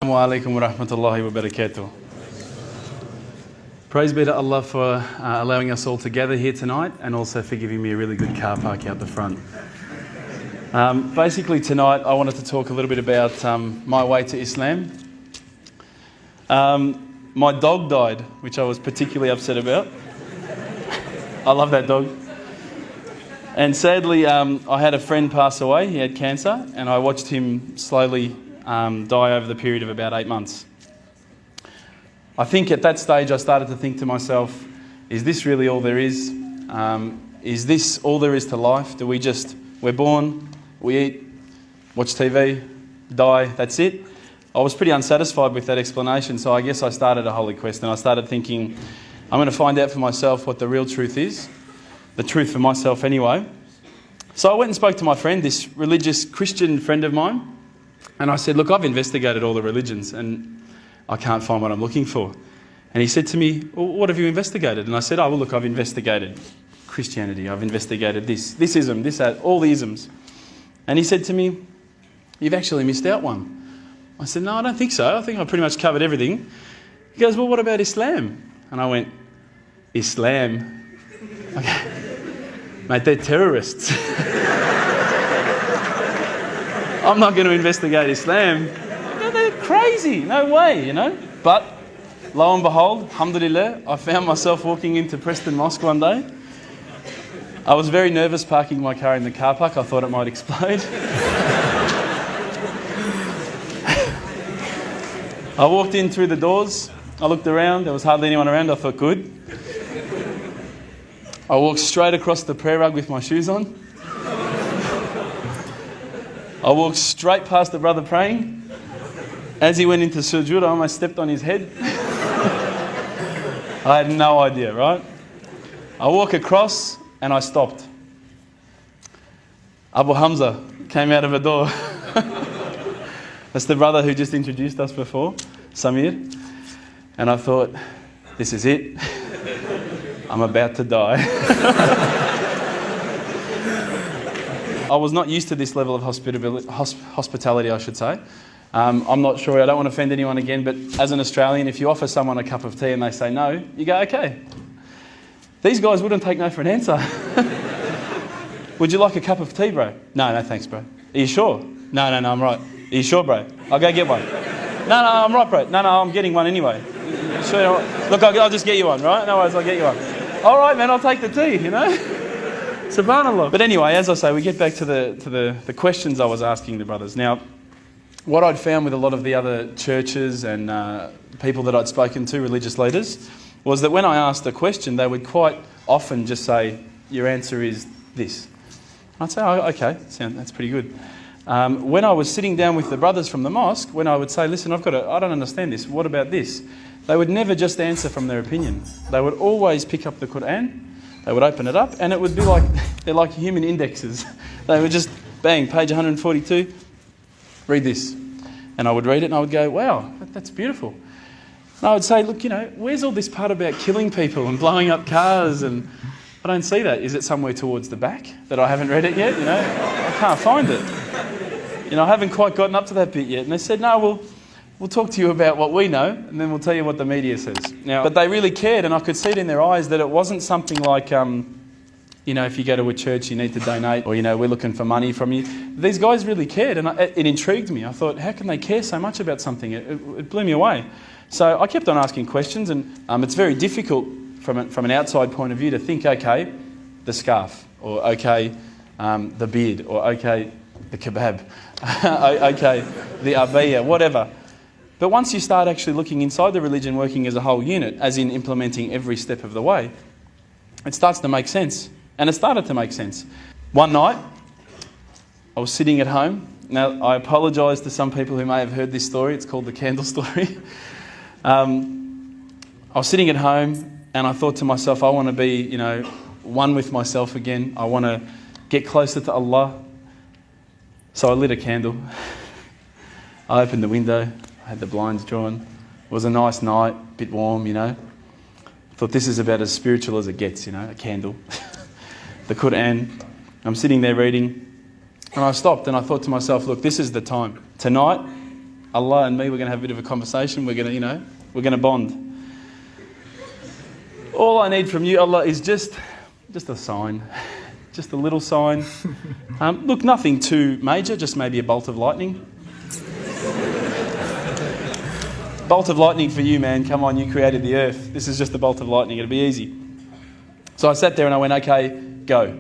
Assalamu alaikum wa rahmatullahi wa barakatuh. Praise be to Allah for allowing us all to gather here tonight, and also for giving me a really good car park out the front. Basically tonight I wanted to talk a little bit about my way to Islam. My dog died, which I was particularly upset about. I love that dog. And sadly I had a friend pass away. He had cancer, and I watched him slowly die over the period of about 8 months. I think at that stage I started to think to myself, is this really all there is? Is this all there is to life? We're born, we eat, watch TV, die, that's it? I was pretty unsatisfied with that explanation, so I guess I started a holy quest, and I started thinking, I'm going to find out for myself what the real truth is, the truth for myself anyway. So I went and spoke to my friend, this religious Christian friend of mine, and I said, look, I've investigated all the religions and I can't find what I'm looking for. And he said to me, well, what have you investigated? And I said, oh, well, look, I've investigated Christianity, I've investigated this ism, this, that, all the isms. And he said to me, you've actually missed out one. I said, no, I don't think so. I think I pretty much covered everything. He goes, well, what about Islam? And I went, Islam? Okay. Mate, they're terrorists. I'm not going to investigate Islam. They're crazy, no way, you know. But lo and behold, alhamdulillah, I found myself walking into Preston Mosque one day. I was very nervous parking my car in the car park. I thought it might explode. I walked in through the doors. I looked around. There was hardly anyone around. I thought, good. I walked straight across the prayer rug with my shoes on. I walked straight past the brother praying. As he went into sujood, I almost stepped on his head. I had no idea, right? I walk across and I stopped. Abu Hamza came out of a door. That's the brother who just introduced us before, Samir. And I thought, this is it. I'm about to die. I was not used to this level of hospitality, I should say. I'm not sure, I don't want to offend anyone again, but as an Australian, if you offer someone a cup of tea and they say no, you go, okay. These guys wouldn't take no for an answer. Would you like a cup of tea, bro? No, thanks, bro. Are you sure? No, I'm right. Are you sure, bro? I'll go get one. No, I'm right, bro. No, I'm getting one anyway. Sure, look, I'll just get you one, right? No worries, I'll get you one. All right, man, I'll take the tea, you know? Subhanallah. But anyway, as I say, we get back to the questions I was asking the brothers. Now, what I'd found with a lot of the other churches and people that I'd spoken to, religious leaders, was that when I asked a question, they would quite often just say, your answer is this. I'd say, oh, okay, that's pretty good. When I was sitting down with the brothers from the mosque, when I would say, listen, I don't understand this, what about this? They would never just answer from their opinion. They would always pick up the Quran, they would open it up, and it would be like, they're like human indexes. They would just, bang, page 142, read this. And I would read it and I would go, wow, that's beautiful. And I would say, look, you know, where's all this part about killing people and blowing up cars? And I don't see that. Is it somewhere towards the back that I haven't read it yet? You know, I can't find it. You know, I haven't quite gotten up to that bit yet. And they said, no, we'll talk to you about what we know and then we'll tell you what the media says. Now, but they really cared, and I could see it in their eyes that it wasn't something like, you know, if you go to a church, you need to donate, or, you know, we're looking for money from you. These guys really cared, and it intrigued me. I thought, how can they care so much about something? It blew me away. So I kept on asking questions, and it's very difficult from an outside point of view to think, okay, the scarf, or okay, the beard, or okay, the kebab, okay, the abaya, whatever. But once you start actually looking inside the religion, working as a whole unit, as in implementing every step of the way, it starts to make sense. And it started to make sense. One night, I was sitting at home. Now, I apologise to some people who may have heard this story. It's called the candle story. I was sitting at home and I thought to myself, I want to be, you know, one with myself again. I want to get closer to Allah. So I lit a candle. I opened the window. I had the blinds drawn. It was a nice night, a bit warm, you know. I thought this is about as spiritual as it gets, you know, a candle. The Quran. I'm sitting there reading, and I stopped and I thought to myself, look, this is the time. Tonight, Allah and me, we're going to have a bit of a conversation. We're going to, we're going to bond. All I need from you, Allah, is just a sign. Just a little sign. Look, nothing too major, just maybe a bolt of lightning. Bolt of lightning for you, man. Come on, you created the earth. This is just a bolt of lightning. It'll be easy. So I sat there and I went, okay, go.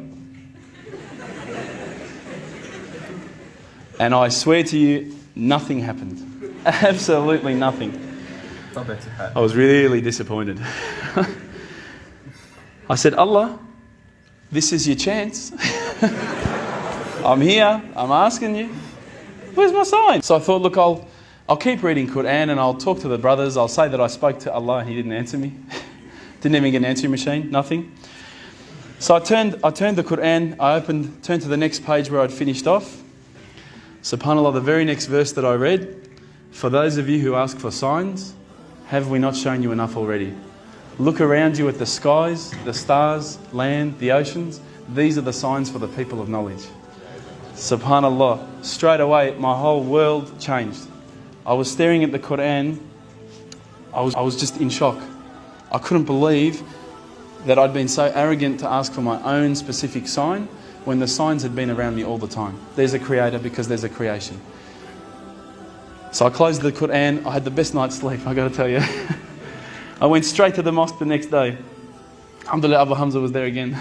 And I swear to you, nothing happened. Absolutely nothing. I was really disappointed. I said, Allah, this is your chance. I'm here, I'm asking you. Where's my sign? So I thought, look, I'll keep reading Quran and I'll talk to the brothers. I'll say that I spoke to Allah and He didn't answer me. Didn't even get an answering machine, nothing. So I turned the Quran, turned to the next page where I'd finished off. SubhanAllah, the very next verse that I read, for those of you who ask for signs, have we not shown you enough already? Look around you at the skies, the stars, land, the oceans. These are the signs for the people of knowledge. SubhanAllah, straight away my whole world changed. I was staring at the Quran, I was just in shock. I couldn't believe that I'd been so arrogant to ask for my own specific sign when the signs had been around me all the time. There's a creator because there's a creation. So I closed the Quran, I had the best night's sleep, I got to tell you. I went straight to the mosque the next day. Alhamdulillah, Abu Hamza was there again.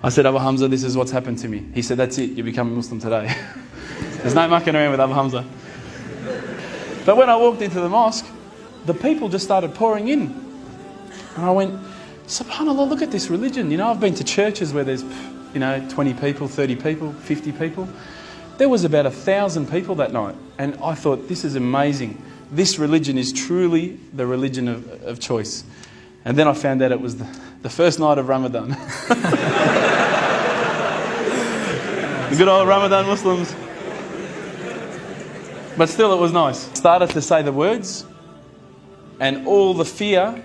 I said, Abu Hamza, this is what's happened to me. He said, that's it, you become a Muslim today. There's no mucking around with Abu Hamza. But when I walked into the mosque, the people just started pouring in. And I went, SubhanAllah, look at this religion. I've been to churches where there's, 20 people, 30 people, 50 people. There was about 1,000 people that night. And I thought, this is amazing. This religion is truly the religion of choice. And then I found out it was the first night of Ramadan. The good old Ramadan Muslims. But still it was nice. Started to say the words and all the fear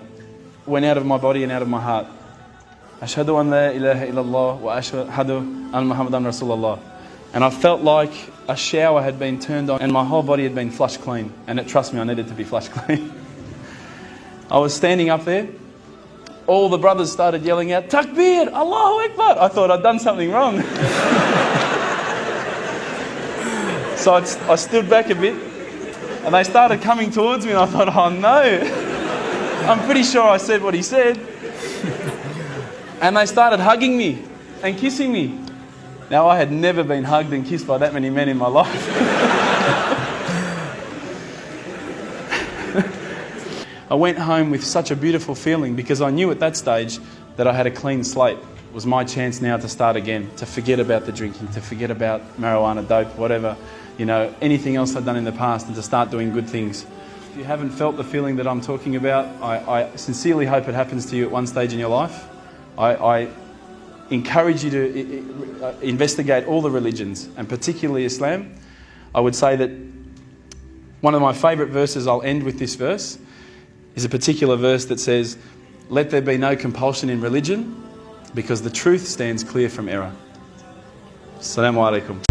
went out of my body and out of my heart. Ashhadu an la ilaha illallah wa ashhadu an Muhammadan Rasulullah. And I felt like a shower had been turned on and my whole body had been flushed clean. And trust me, I needed to be flushed clean. I was standing up there. All the brothers started yelling out, Takbir, Allahu Akbar. I thought I'd done something wrong. So I stood back a bit and they started coming towards me and I thought, oh no. I'm pretty sure I said what he said. And they started hugging me and kissing me. Now, I had never been hugged and kissed by that many men in my life. I went home with such a beautiful feeling because I knew at that stage that I had a clean slate. It was my chance now to start again, to forget about the drinking, to forget about marijuana, dope, whatever, anything else I'd done in the past and to start doing good things. If you haven't felt the feeling that I'm talking about, I sincerely hope it happens to you at one stage in your life. I encourage you to investigate all the religions, and particularly Islam. I would say that one of my favourite verses, I'll end with this verse, is a particular verse that says, let there be no compulsion in religion, because the truth stands clear from error. Assalamu alaikum.